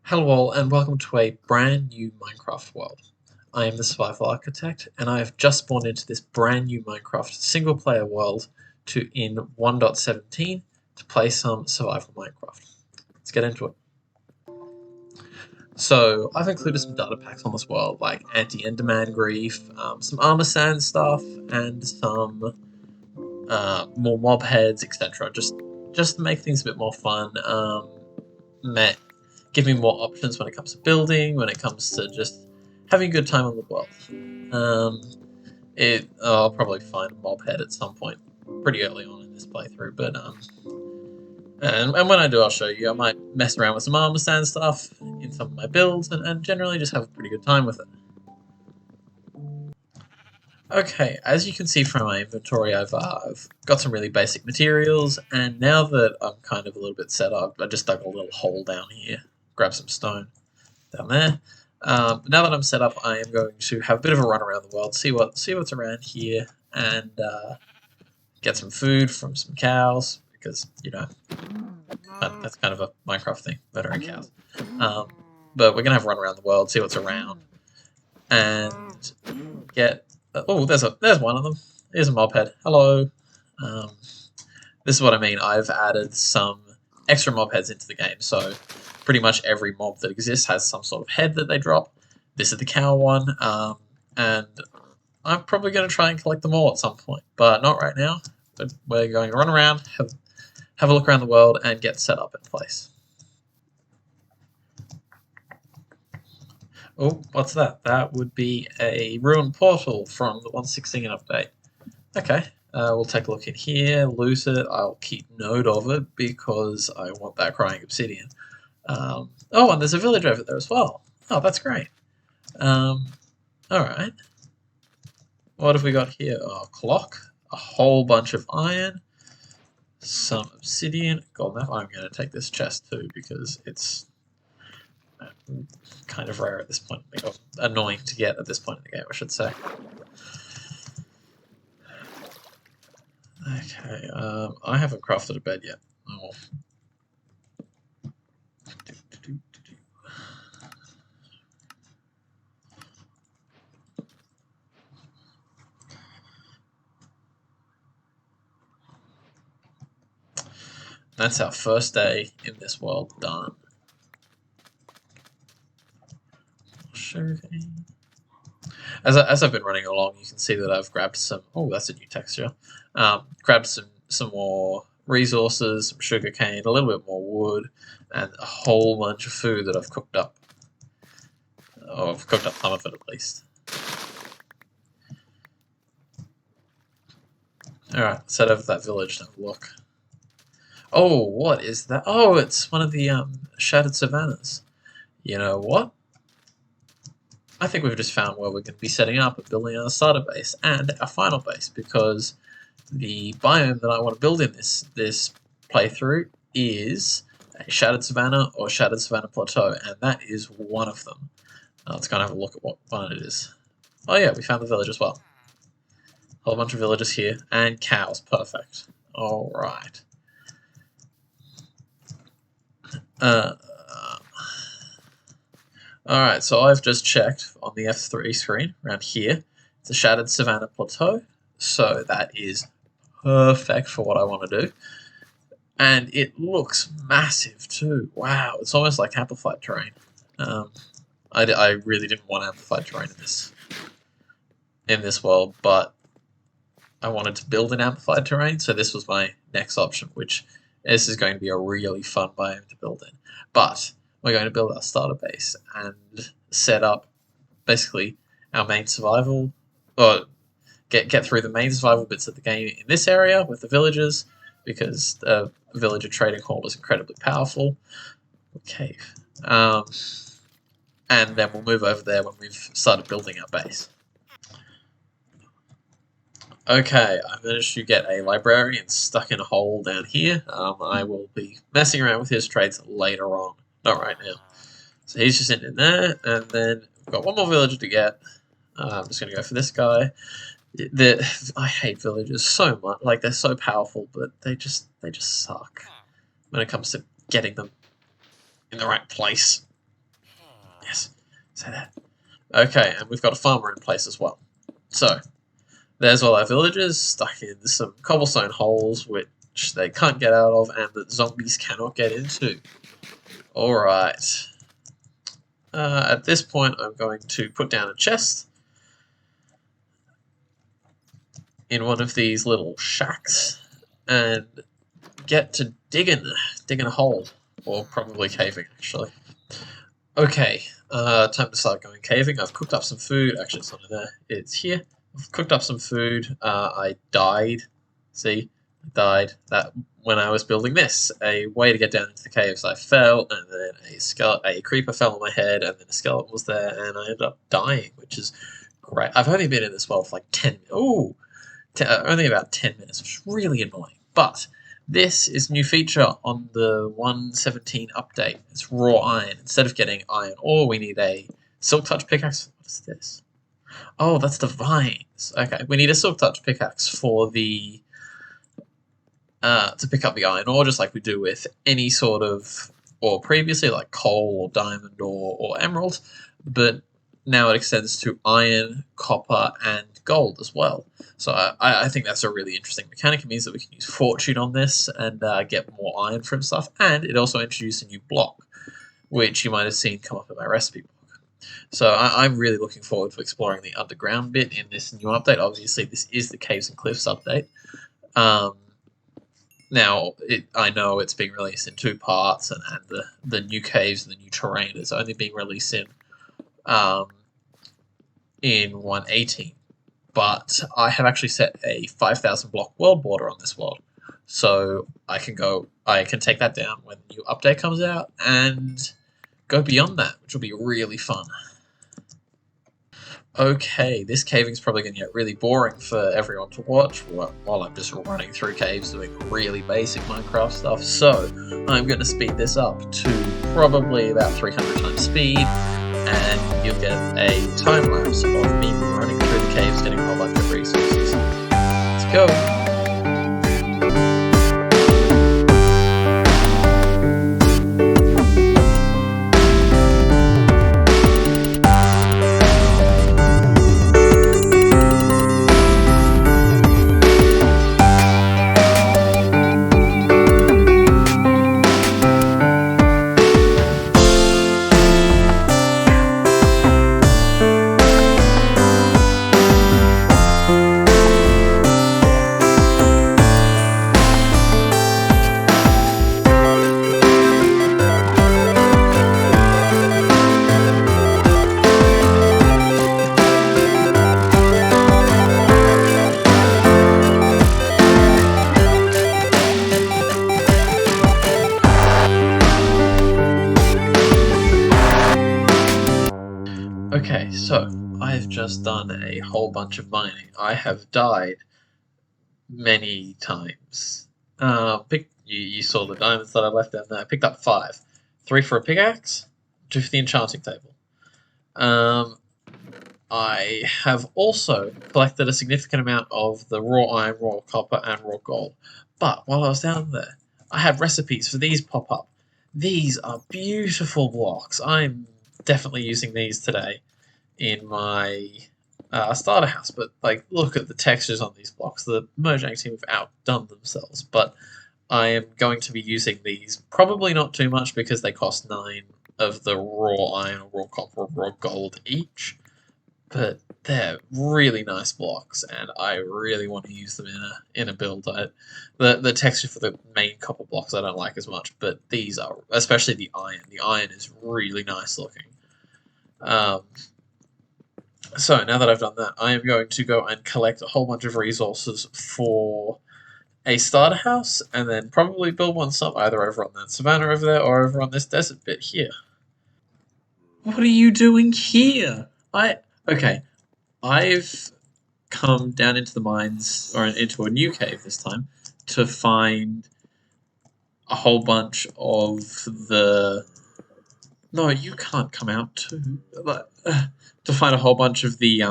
Hello all and welcome to a brand new Minecraft world. I am the Survival Architect and I have just spawned into this brand new Minecraft single player world in 1.17 to play some survival Minecraft. Let's get into it. So I've included some data packs on this world like anti-enderman grief, some armor sand stuff and some more mob heads, etc. Just to make things a bit more fun. Give me more options when it comes to building, when it comes to just having a good time on the world. I'll probably find a mob head at some point pretty early on in this playthrough, but and when I do, I'll show you. I might mess around with some armor stand stuff in some of my builds, and generally just have a pretty good time with it. Okay, as you can see from my inventory, I've got some really basic materials, and now that I'm kind of a little bit set up, I just dug a little hole down here, grab some stone down there. Now that I'm set up, I am going to have a bit of a run around the world, see what's around here, and get some food from some cows, because, you know, that's kind of a Minecraft thing, murdering cows. But we're going to have a run around the world, see what's around, and get... oh, there's one of them. Here's a mob head. Hello. This is what I mean. I've added some extra mob heads into the game, so pretty much every mob that exists has some sort of head that they drop. This is the cow one, and I'm probably going to try and collect them all at some point, but not right now. But we're going to run around, have a look around the world, and get set up in place. Oh, what's that? That would be a ruined portal from the 1.16 update. Okay, we'll take a look in here, loot it. I'll keep note of it because I want that crying obsidian. Oh, and there's a village over there as well. Oh, that's great. Alright. What have we got here? Oh, a clock, a whole bunch of iron, some obsidian, golden apple. I'm going to take this chest too because it's kind of rare at this point in the game. Annoying to get at this point in the game, I should say. Okay, I haven't crafted a bed yet. Oh. That's our first day in this world done. As I've been running along, you can see that I've grabbed some... oh, that's a new texture. Grabbed some more resources, some sugarcane, a little bit more wood, and a whole bunch of food that I've cooked up. Oh, I've cooked up some of it at least. Alright, let's head over to that village and have a look. Oh, what is that? Oh, it's one of the shattered savannas. You know what? I think we've just found where we're going to be setting up and building our starter base and our final base, because the biome that I want to build in this playthrough is a shattered savanna or shattered savanna plateau, and that is one of them. Let's go and have a look at what one it is. Oh yeah, we found the village as well. A whole bunch of villages here, and cows, perfect. Alright. Alright, so I've just checked on the F3 screen around here. It's a shattered savanna plateau, so that is perfect for what I want to do. And it looks massive too. Wow, it's almost like amplified terrain. I really didn't want amplified terrain in this world, but I wanted to build an amplified terrain, so this was my next option, which this is going to be a really fun biome to build in. But we're going to build our starter base and set up basically our main survival, or get through the main survival bits of the game in this area with the villagers, because the villager trading hall is incredibly powerful. Cave. And then we'll move over there when we've started building our base. Okay, I managed to get a librarian stuck in a hole down here. I will be messing around with his trades later on, not right now. So he's just in there, and then we've got one more villager to get. I'm just going to go for this guy. I hate villagers so much. Like, they're so powerful, but they just suck when it comes to getting them in the right place. Say that. Okay, and we've got a farmer in place as well. So, there's all our villagers stuck in some cobblestone holes which they can't get out of and that zombies cannot get into. Alright. At this point, I'm going to put down a chest in one of these little shacks and get to digging a hole, or probably caving actually. Okay, time to start going caving. I've cooked up some food. Actually, it's not in there. It's here. I've cooked up some food. I died. See, I died that when I was building this. A way to get down into the caves. I fell, and then a creeper fell on my head, and then a skeleton was there, and I ended up dying, which is great. I've only been in this world for like 10. Ooh. Only about 10 minutes, which is really annoying. But this is a new feature on the 1.17 update. It's raw iron. Instead of getting iron ore, we need a silk touch pickaxe. What is this? Oh, that's the vines. Okay, we need a silk touch pickaxe for the to pick up the iron ore, just like we do with any sort of ore previously, like coal or diamond or emerald. But now it extends to iron, copper, and gold as well. So I think that's a really interesting mechanic. It means that we can use fortune on this and get more iron from stuff. And it also introduced a new block, which you might have seen come up in my recipe book. So I'm really looking forward to exploring the underground bit in this new update. Obviously, this is the Caves and Cliffs update. Now, I know it's being released in 2 parts, and the new caves and the new terrain is only being released in 1.18. But I have actually set a 5,000 block world border on this world. So I can take that down when the new update comes out and go beyond that, which will be really fun. Okay, this caving's probably going to get really boring for everyone to watch while I'm just running through caves doing really basic Minecraft stuff. So I'm going to speed this up to probably about 300 times speed, and you'll get a time lapse of me running through the caves getting a whole bunch of resources. Let's go! Okay, so I've just done a whole bunch of mining. I have died many times. You saw the diamonds that I left down there. I picked up 5. 3 for a pickaxe, 2 for the enchanting table. I have also collected a significant amount of the raw iron, raw copper, and raw gold. But while I was down there, I had recipes for these pop up. These are beautiful blocks. I'm definitely using these today in my starter house, but like, look at the textures on these blocks. The Mojang team have outdone themselves, but I am going to be using these, probably not too much because they cost 9 of the raw iron, raw copper, raw gold each, but they're really nice blocks, and I really want to use them in a build. The texture for the main copper blocks I don't like as much, but these are, especially the iron. The iron is really nice looking. So now that I've done that, I am going to go and collect a whole bunch of resources for a starter house, and then probably build one some either over on that savannah over there or over on this desert bit here. What are you doing here? Okay, I've come down into the mines, or into a new cave this time, to find a whole bunch of the... No, you can't come out too. But, to find a whole bunch of the,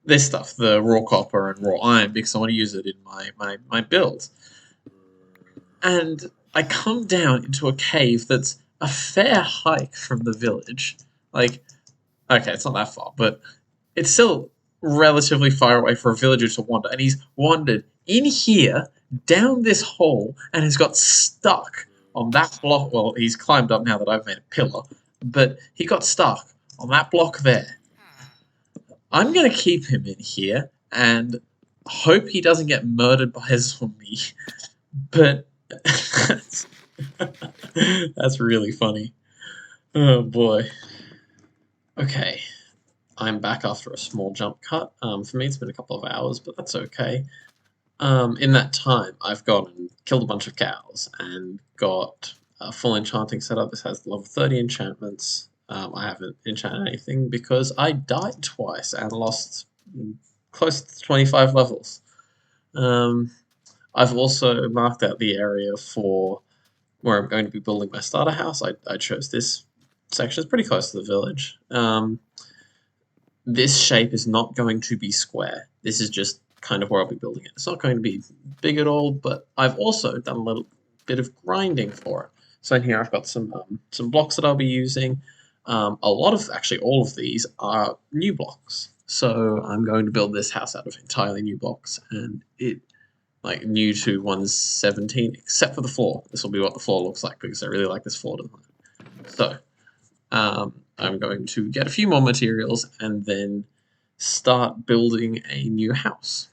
this stuff, the raw copper and raw iron, because I want to use it in my build. And I come down into a cave that's a fair hike from the village. Like, okay, it's not that far, but it's still relatively far away for a villager to wander. And he's wandered in here, down this hole, and has got stuck on that block. Well, he's climbed up now that I've made a pillar, but he got stuck on that block there. I'm going to keep him in here and hope he doesn't get murdered by a zombie. But that's really funny. Oh boy. Okay. I'm back after a small jump cut. For me, it's been a couple of hours, but that's okay. In that time, I've gone and killed a bunch of cows and got a full enchanting setup. This has level 30 enchantments. I haven't enchanted anything because I died twice and lost close to 25 levels. I've also marked out the area for where I'm going to be building my starter house. I chose this section. It's pretty close to the village. This shape is not going to be square. This is just kind of where I'll be building it. It's not going to be big at all, but I've also done a little bit of grinding for it. So in here I've got some blocks that I'll be using. Actually all of these are new blocks. So I'm going to build this house out of entirely new blocks, and it, like, new to 1.17, except for the floor. This will be what the floor looks like because I really like this floor design. So I'm going to get a few more materials and then start building a new house.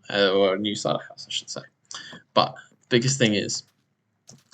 Or a new starter house, I should say. But the biggest thing is,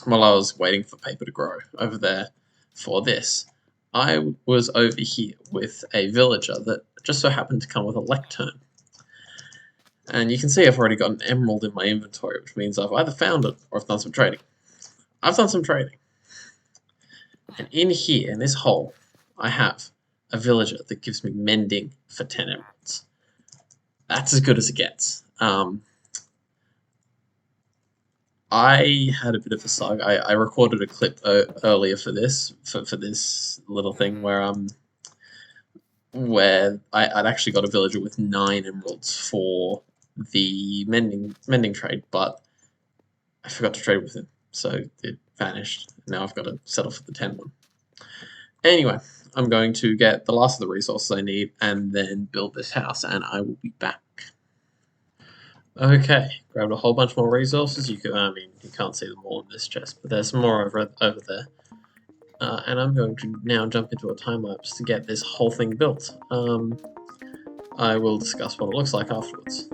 while I was waiting for paper to grow over there for this, I was over here with a villager that just so happened to come with a lectern. And you can see I've already got an emerald in my inventory, which means I've either found it or I've done some trading. I've done some trading. And in here, in this hole, I have a villager that gives me mending for 10 emeralds. That's as good as it gets. I had a bit of a slug. I recorded a clip earlier for this little thing where I'd actually got a villager with 9 emeralds for the mending trade, but I forgot to trade with him, so it vanished. Now I've got to settle for the 10 one. Anyway, I'm going to get the last of the resources I need and then build this house, and I will be back. Okay, grabbed a whole bunch more resources. You can't see them all in this chest, but there's some more over there. And I'm going to now jump into a time lapse to get this whole thing built. I will discuss what it looks like afterwards.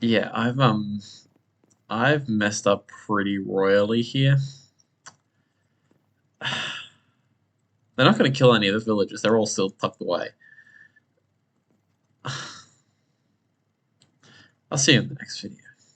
Yeah, I've messed up pretty royally here. They're not going to kill any of the villagers. They're all still tucked away. I'll see you in the next video.